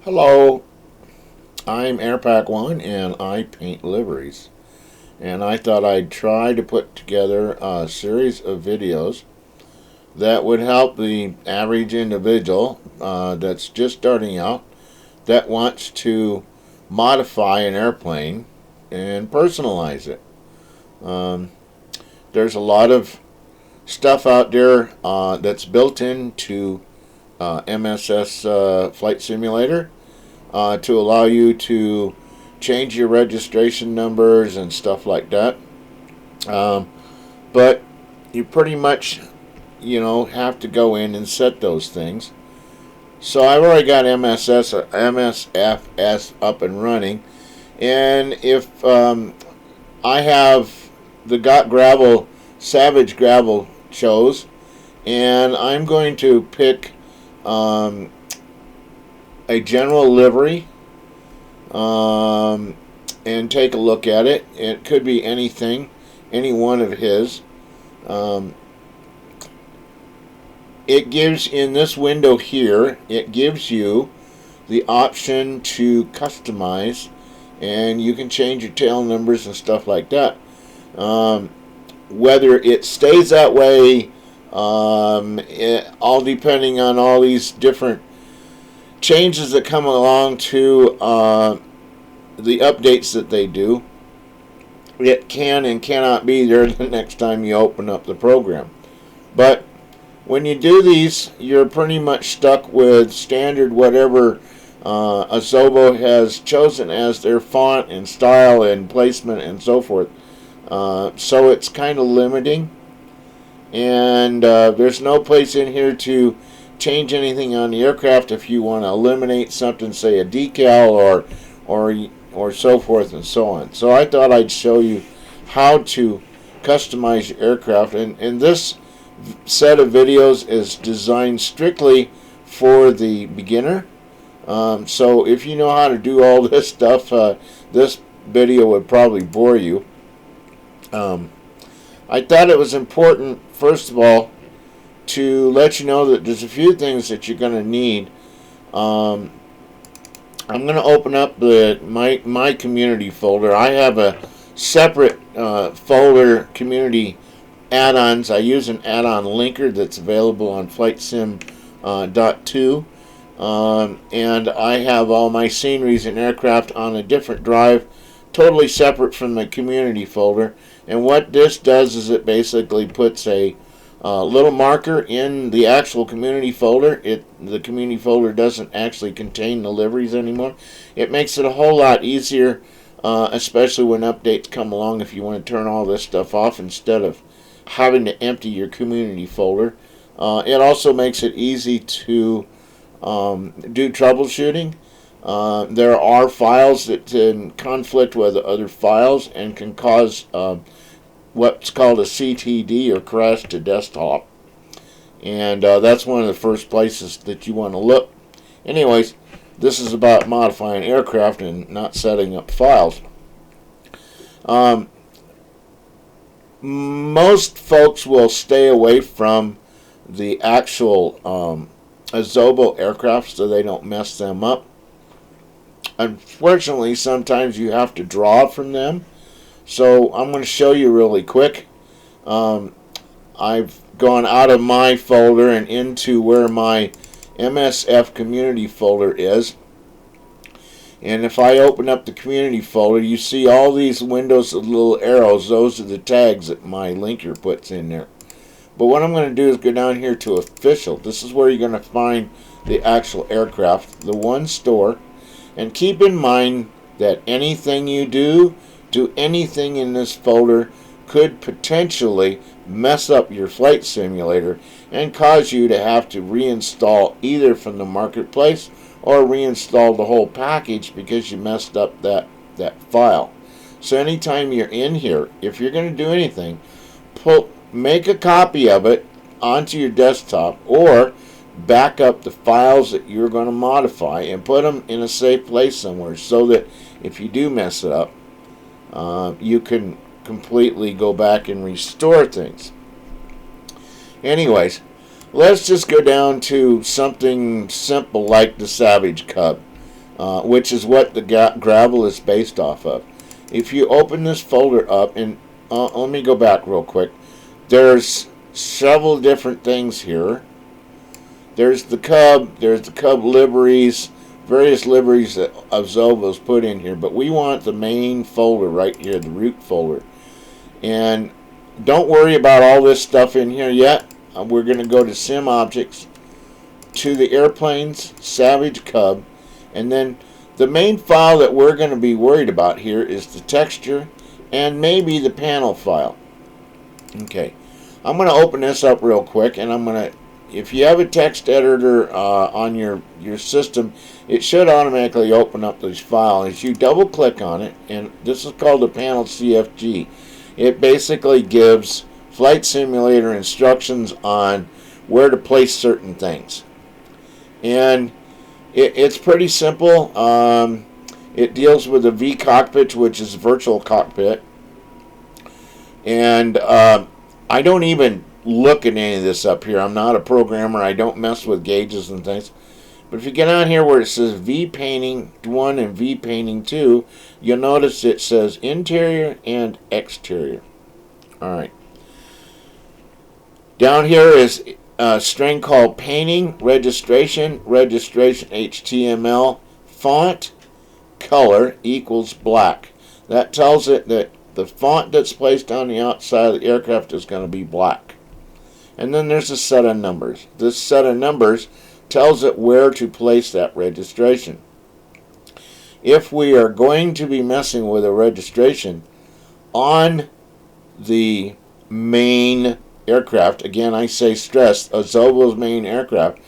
Hello, I'm Airpack1 and I paint liveries. And I thought I'd try to put together a series of videos that would help the average individual that's just starting out that wants to modify an airplane and personalize it. Um, there's a lot of stuff out there that's built into MSS Flight Simulator to allow you to change your registration numbers and stuff like that. Um, but you pretty much, have to go in and set those things. So I've already got MSFS up and running, and if I have the Got Gravel Savage Gravel chose, and I'm going to pick um, a general livery and take a look at it. It could be anything, any one of his. Um, it gives, in this window here, it gives you the option to customize, and you can change your tail numbers and stuff like that. Whether it stays that way, all depending on all these different changes that come along to the updates that they do. It can and cannot be there the next time you open up the program. But when you do these, you're pretty much stuck with standard whatever Azobo has chosen as their font and style and placement and so forth. So it's kind of limiting, and there's no place in here to change anything on the aircraft if you want to eliminate something, say a decal or so forth and so on. So I thought I'd show you how to customize your aircraft, and this set of videos is designed strictly for the beginner. So if you know how to do all this stuff, this video would probably bore you. I thought it was important, first of all, to let you know that there's a few things that you're going to need. I'm going to open up my community folder. I have a separate folder, community add-ons. I use an add-on linker that's available on FlightSim.2, and I have all my sceneries and aircraft on a different drive, totally separate from the community folder. And what this does is it basically puts a little marker in the actual community folder. The community folder doesn't actually contain the liveries anymore. It makes it a whole lot easier, especially when updates come along, if you want to turn all this stuff off instead of having to empty your community folder. It also makes it easy to do troubleshooting. There are files that can conflict with other files and can cause what's called a CTD, or crash to desktop, and that's one of the first places that you want to look. Anyways, this is about modifying aircraft and not setting up files. Most folks will stay away from the actual Azobo aircraft so they don't mess them up. Unfortunately, sometimes you have to draw from them. So I'm going to show you really quick. I've gone out of my folder and into where my MSF community folder is. And if I open up the community folder, you see all these windows with little arrows. Those are the tags that my linker puts in there. But what I'm going to do is go down here to official. This is where you're going to find the actual aircraft, the one store. And keep in mind that anything you do anything in this folder could potentially mess up your flight simulator and cause you to have to reinstall either from the marketplace or reinstall the whole package because you messed up that file. So anytime you're in here, if you're going to do anything, make a copy of it onto your desktop, or back up the files that you're going to modify and put them in a safe place somewhere so that if you do mess it up, you can completely go back and restore things. Anyways, let's just go down to something simple like the Savage Cub. which is what the gravel is based off of. If you open this folder up, and let me go back real quick. There's several different things here. There's the Cub liveries, various liveries that Zobo's put in here, but we want the main folder right here, the root folder. And don't worry about all this stuff in here yet. We're going to go to Sim Objects, to the Airplanes, Savage Cub, and then the main file that we're going to be worried about here is the texture and maybe the panel file. Okay, I'm going to open this up real quick, and I'm going to, if you have a text editor on your system, it should automatically open up this file. As you double click on it, and this is called the panel CFG, it basically gives Flight Simulator instructions on where to place certain things. And it's pretty simple. It deals with a V cockpit, which is virtual cockpit. And I don't even look at any of this up here. I'm not a programmer. I don't mess with gauges and things. But if you get on here where it says V Painting 1 and V Painting 2, you'll notice it says interior and exterior. Alright. Down here is a string called Painting, Registration HTML, Font, Color equals black. That tells it that the font that's placed on the outside of the aircraft is going to be black. And then there's a set of numbers. This set of numbers tells it where to place that registration. If we are going to be messing with a registration on the main aircraft, again I say stress, Zobo's main aircraft,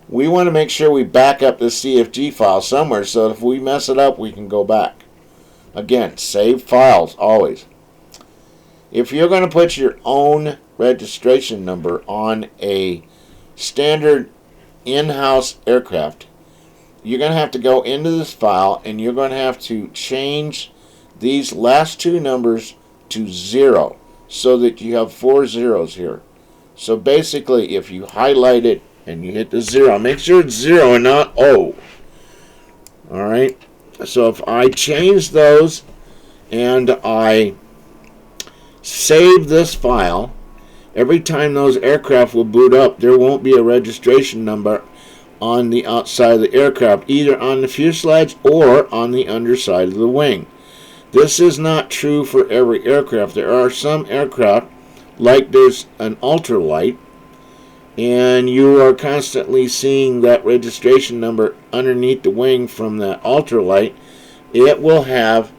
we want to make sure we back up the CFG file somewhere so that if we mess it up we can go back. Again, save files always. If you're going to put your own registration number on a standard in-house aircraft, you're going to have to go into this file and you're going to have to change these last two numbers to 0 so that you have 4 zeros here. So basically, if you highlight it and you hit the 0, make sure it's 0 and not O. Alright, so if I change those and I save this file, every time those aircraft will boot up, there won't be a registration number on the outside of the aircraft, either on the fuselage or on the underside of the wing. This is not true for every aircraft. There are some aircraft, like there's an ultralight, and you are constantly seeing that registration number underneath the wing from that ultralight. It will have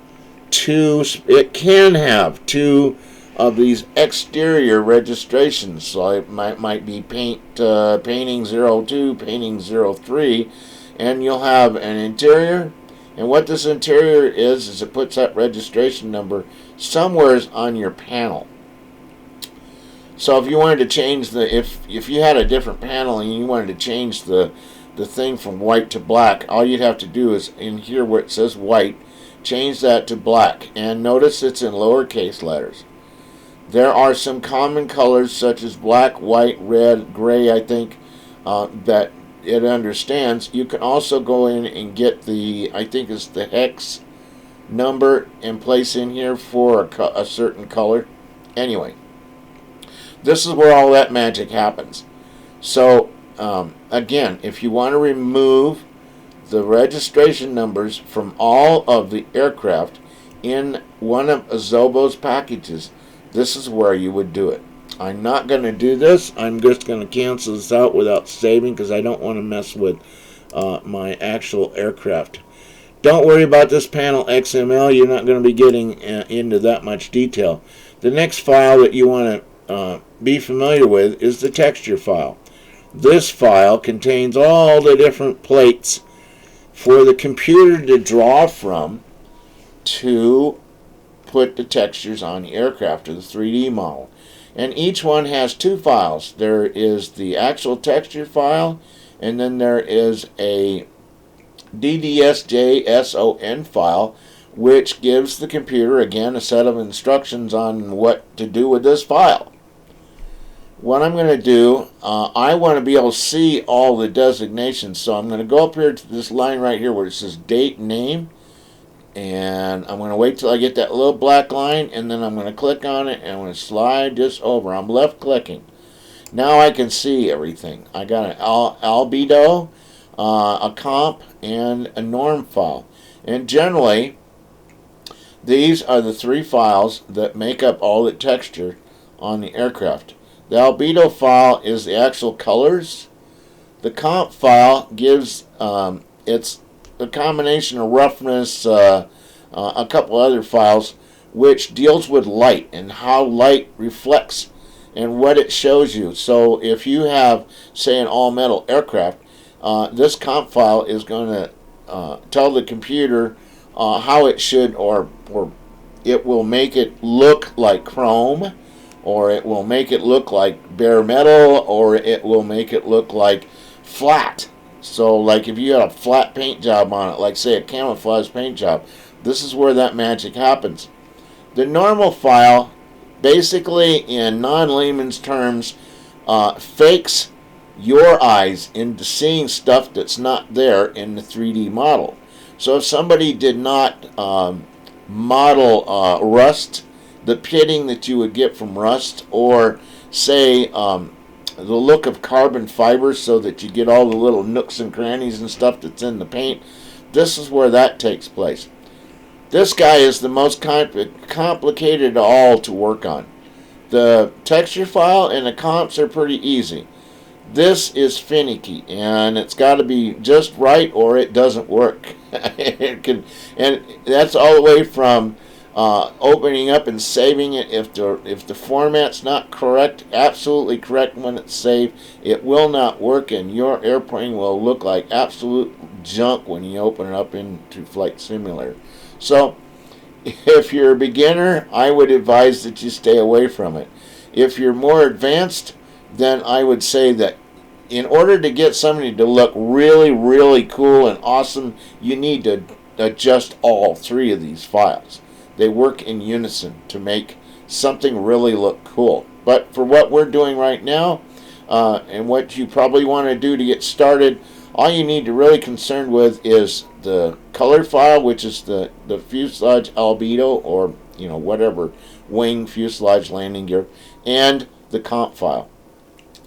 it can have two of these exterior registrations. So it might be painting 02, painting 03, and you'll have an interior. And what this interior is it puts that registration number somewhere on your panel. So if you wanted to change if you had a different panel and you wanted to change the thing from white to black, all you'd have to do is in here where it says white, change that to black. And notice it's in lowercase letters. There are some common colors such as black, white, red, gray, I think, that it understands. You can also go in and get I think it's the hex number and place in here for a certain color. Anyway, this is where all that magic happens. So again, if you want to remove the registration numbers from all of the aircraft in one of Zobo's packages, this is where you would do it. I'm not going to do this. I'm just going to cancel this out without saving because I don't want to mess with my actual aircraft. Don't worry about this panel XML. You're not going to be getting into that much detail. The next file that you want to be familiar with is the texture file. This file contains all the different plates for the computer to draw from to put the textures on the aircraft or the 3D model. And each one has two files. There is the actual texture file, and then there is a DDSJSON file, which gives the computer, again, a set of instructions on what to do with this file. what I'm going to do, I want to be able to see all the designations. So I'm going to go up here to this line right here where it says date name. And I'm going to wait till I get that little black line, and then I'm going to click on it, and I'm going to slide this over. I'm left clicking. Now I can see everything. I got an albedo, a comp, and a norm file. And generally, these are the three files that make up all the texture on the aircraft. The albedo file is the actual colors. The comp file gives it's a combination of roughness, a couple other files, which deals with light and how light reflects and what it shows you. So if you have, say, an all-metal aircraft, this comp file is going to tell the computer how it should, or it will make it look like chrome, or it will make it look like bare metal, or it will make it look like flat. So like if you had a flat paint job on it, like say a camouflage paint job, this is where that magic happens. The normal file, basically in non-layman's terms, fakes your eyes into seeing stuff that's not there in the 3D model. So if somebody did not model rust, the pitting that you would get from rust, or say the look of carbon fibers so that you get all the little nooks and crannies and stuff that's in the paint, this is where that takes place. This guy is the most complicated of all to work on. The texture file and the comps are pretty easy. This is finicky, and it's got to be just right or it doesn't work. And that's all the way from opening up and saving it. If the format's not correct, absolutely correct when it's saved, it will not work, and your airplane will look like absolute junk when you open it up into Flight Simulator. So if you're a beginner, I would advise that you stay away from it. If you're more advanced, then I would say that in order to get somebody to look really, really cool and awesome, you need to adjust all three of these files. They work in unison to make something really look cool. But for what we're doing right now, and what you probably want to do to get started, all you need to really concern with is the color file, which is the fuselage albedo, or whatever wing, fuselage, landing gear, and the comp file.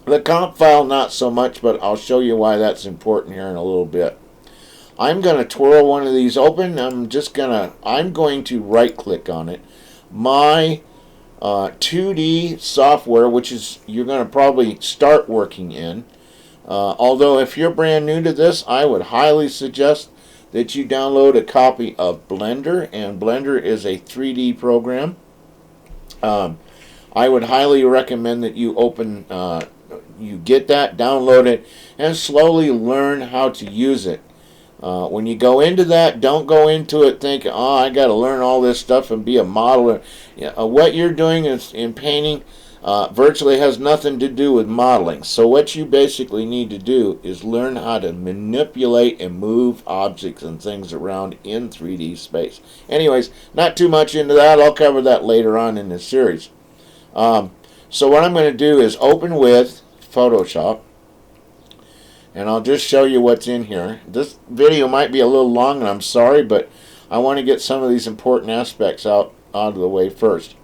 The comp file not so much, but I'll show you why that's important here in a little bit. I'm going to twirl one of these open. I'm going to right click on it. My 2D software, which is you're going to probably start working in. Although if you're brand new to this, I would highly suggest that you download a copy of Blender, and Blender is a 3D program. I would highly recommend that you you get that, download it, and slowly learn how to use it. When you go into that, don't go into it thinking, oh, I got to learn all this stuff and be a modeler. What you're doing is in painting virtually has nothing to do with modeling. So what you basically need to do is learn how to manipulate and move objects and things around in 3D space. Anyways, not too much into that. I'll cover that later on in this series. So what I'm going to do is open with Photoshop, and I'll just show you what's in here. This video might be a little long, and I'm sorry, but I want to get some of these important aspects out of the way first.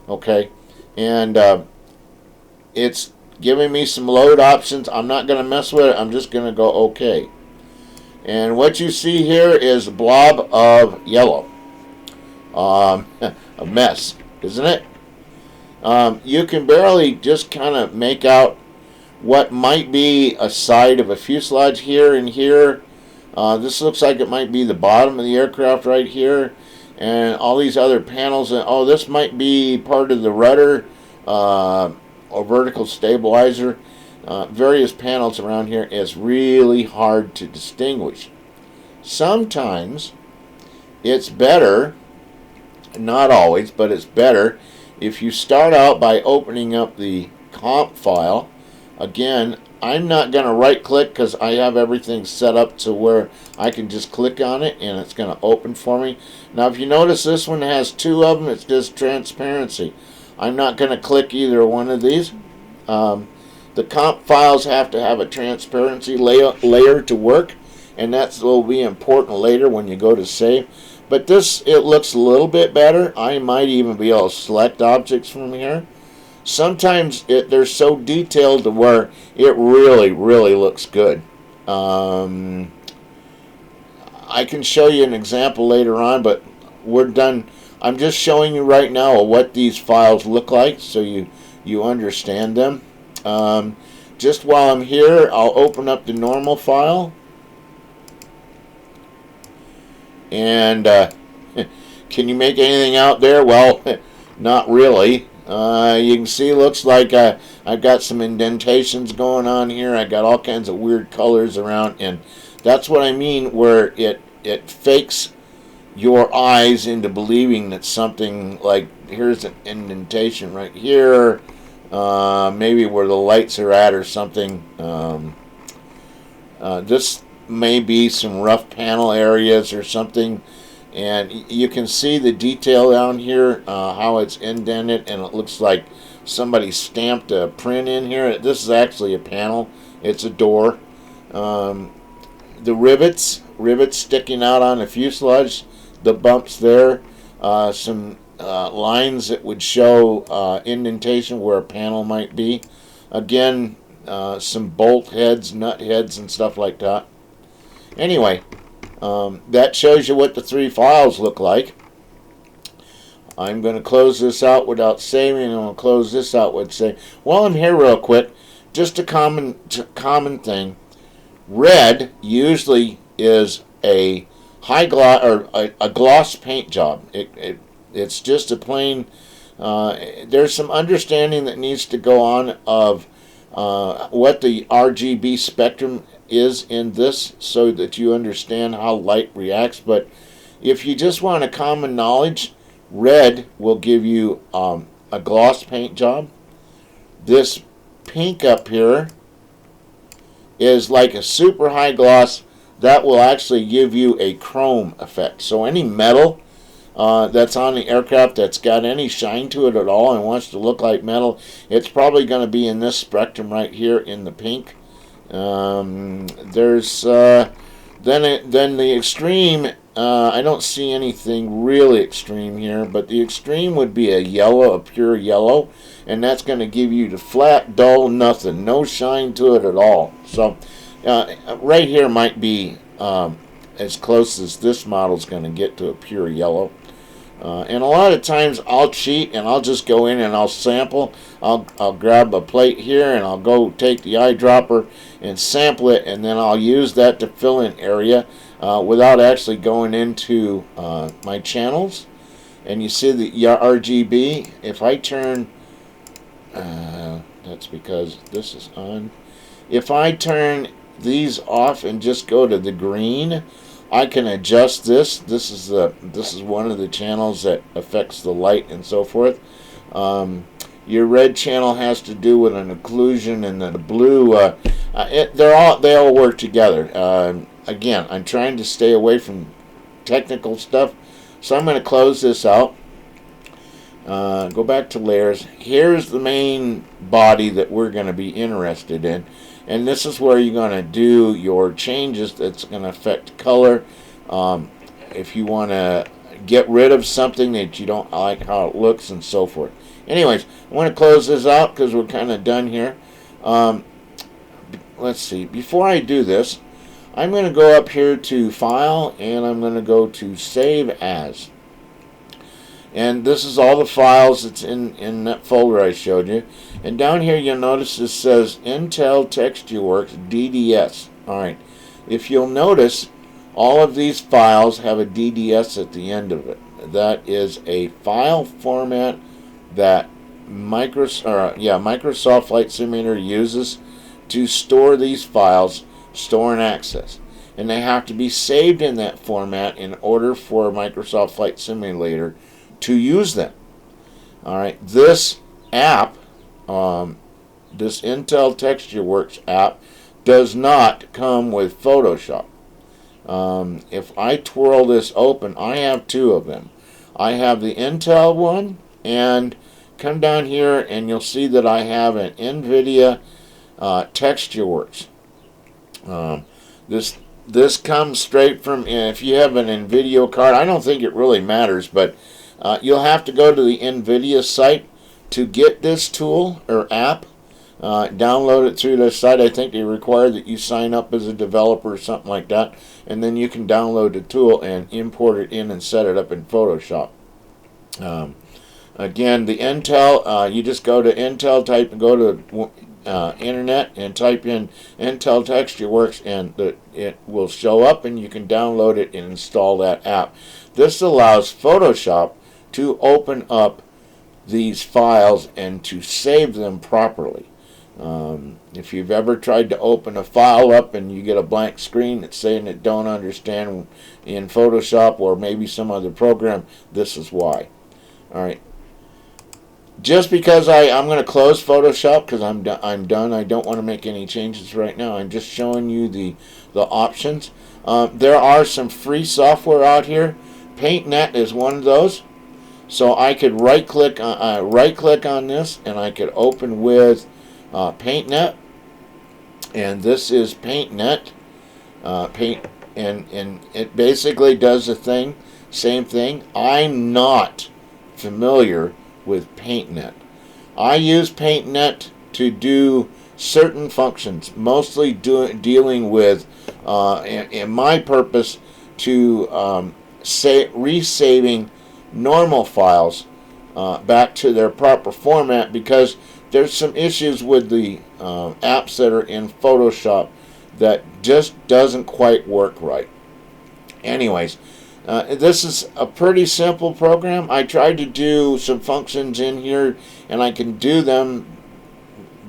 Okay, and it's giving me some load options. I'm not going to mess with it. I'm just going to go OK. And what you see here is a blob of yellow. A mess, isn't it? You can barely just kind of make out what might be a side of a fuselage here and here. This looks like it might be the bottom of the aircraft right here, and all these other panels. And oh, this might be part of the rudder or vertical stabilizer. Various panels around here. It's really hard to distinguish. Sometimes it's better, not always, but it's better if you start out by opening up the comp file. Again, I'm not going to right click because I have everything set up to where I can just click on it and it's going to open for me. Now if you notice, this one has two of them. It's just transparency. I'm not going to click either one of these. The comp files have to have a transparency layer to work, and that will be important later when you go to save. But this, it looks a little bit better. I might even be able to select objects from here. Sometimes they're so detailed to where it really, really looks good. I can show you an example later on, but we're done. I'm just showing you right now what these files look like so you understand them. Just while I'm here, I'll open up the normal file. And can you make anything out there? Well, not really. You can see, looks like I've got some indentations going on here. I got all kinds of weird colors around, and that's what I mean where it fakes your eyes into believing that something, like here's an indentation right here, maybe where the lights are at or something. This may be some rough panel areas or something, and you can see the detail down here, how it's indented, and it looks like somebody stamped a print in here. This is actually a panel. It's a door. The rivets sticking out on the fuselage, the bumps there, some lines that would show indentation where a panel might be. Again, some bolt heads, nut heads, and stuff like that. Anyway, that shows you what the three files look like. I'm going to close this out without saving, and I'm going to close this out with saving. While I'm here real quick, just a common thing. Red usually is a high gloss or a gloss paint job. It's just a plain. There's some understanding that needs to go on of what the RGB spectrum is in this, so that you understand how light reacts. But if you just want a common knowledge, red will give you a gloss paint job. This pink up here is like a super high gloss that will actually give you a chrome effect. So any metal that's on the aircraft that's got any shine to it at all and wants to look like metal, it's probably going to be in this spectrum right here in the pink. There's then the extreme. I don't see anything really extreme here, but the extreme would be a yellow, a pure yellow, and that's going to give you the flat, dull, nothing, no shine to it at all. So right here might be as close as this model's going to get to a pure yellow. And a lot of times I'll cheat and I'll just go in and I'll sample. I'll grab a plate here and I'll go take the eyedropper and sample it, and then I'll use that to fill in area without actually going into my channels. And you see the RGB. If I turn, that's because this is on. If I turn these off and just go to the green, I can adjust this. This is one of the channels that affects the light and so forth. Your red channel has to do with an occlusion, and the blue. They all work together. Again, I'm trying to stay away from technical stuff, so I'm going to close this out. Go back to layers. Here's the main body that we're going to be interested in. And this is where you're going to do your changes that's going to affect color. If you want to get rid of something that you don't like how it looks and so forth. Anyways, I want to close this out because we're kind of done here. Let's see. Before I do this, I'm going to go up here to File, and I'm going to go to Save As. And this is all the files that's in that folder I showed you. And down here you'll notice it says Intel TextureWorks DDS. Alright, if you'll notice, all of these files have a DDS at the end of it. That is a file format that Microsoft Flight Simulator uses to store these files, store and access. And they have to be saved in that format in order for Microsoft Flight Simulator to use them. Alright, this app, this Intel TextureWorks app, does not come with Photoshop. If I twirl this open, I have two of them. I have the Intel one, and come down here and you'll see that I have an NVIDIA TextureWorks. This comes straight from, if you have an NVIDIA card, I don't think it really matters, but you'll have to go to the NVIDIA site to get this tool or app. Download it through their site. I think they require that you sign up as a developer or something like that, and then you can download the tool and import it in and set it up in Photoshop. Again, the Intel, you just go to Intel, go to internet and type in Intel TextureWorks, and it will show up, and you can download it and install that app. This allows Photoshop to open up these files and to save them properly. If you've ever tried to open a file up and you get a blank screen that's saying it don't understand in Photoshop or maybe some other program, this is why. Alright. Just because I'm going to close Photoshop because I'm done. I don't want to make any changes right now. I'm just showing you the options. There are some free software out here. PaintNet is one of those. So I could right click on this, and I could open with PaintNet, and this is PaintNet. And it basically does the same thing. I'm not familiar with PaintNet. I use PaintNet to do certain functions, mostly dealing with, in my purpose, to resaving normal files back to their proper format, because there's some issues with the apps that are in Photoshop that just doesn't quite work right. Anyways, this is a pretty simple program. I tried to do some functions in here, and I can do them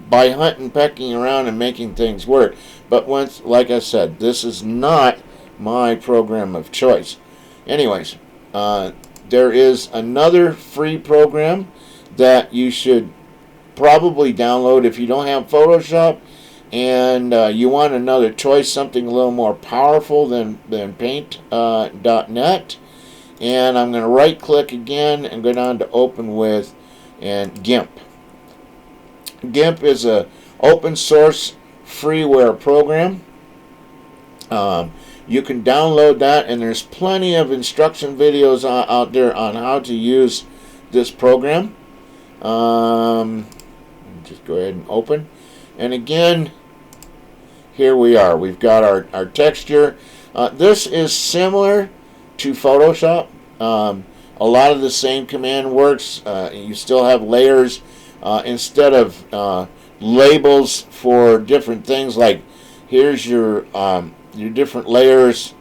by hunting, pecking around, and making things work. But once, like I said, this is not my program of choice. Anyways, there is another free program that you should probably download if you don't have Photoshop and you want another choice, something a little more powerful than Paint.net. And I'm going to right click again and go down to Open With and GIMP. GIMP is a open source freeware program. You can download that, and there's plenty of instruction videos out there on how to use this program. Just go ahead and open. And again, here we are. We've got our texture. This is similar to Photoshop. A lot of the same command works. You still have layers. Instead of labels for different things, like here's your different layers,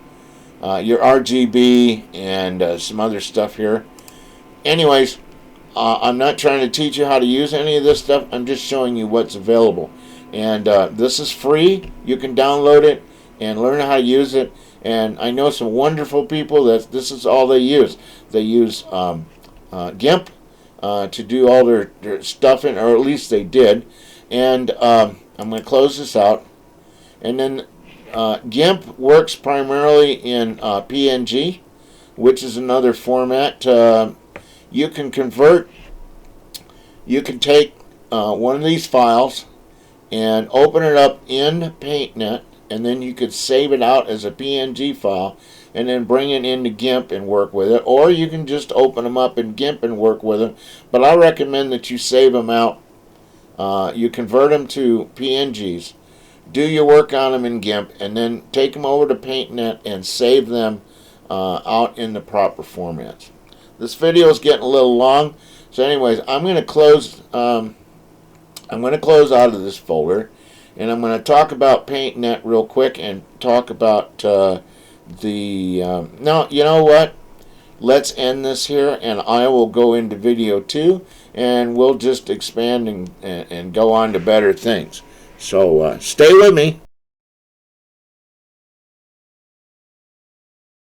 your RGB, and some other stuff here. Anyways, I'm not trying to teach you how to use any of this stuff. I'm just showing you what's available. And this is free. You can download it and learn how to use it. And I know some wonderful people that this is all they use. They use GIMP to do all their stuff in, or at least they did. And I'm going to close this out. And then GIMP works primarily in PNG, which is another format. You can convert, you can take one of these files and open it up in PaintNet, and then you could save it out as a PNG file and then bring it into GIMP and work with it. Or you can just open them up in GIMP and work with them. But I recommend that you save them out. You convert them to PNGs, do your work on them in GIMP, and then take them over to PaintNet and save them out in the proper formats. This video is getting a little long, so anyways, I'm going to close. I'm going to close out of this folder, and I'm going to talk about PaintNet real quick and talk about no, you know what? Let's end this here, and I will go into video 2, and we'll just expand and go on to better things. So stay with me.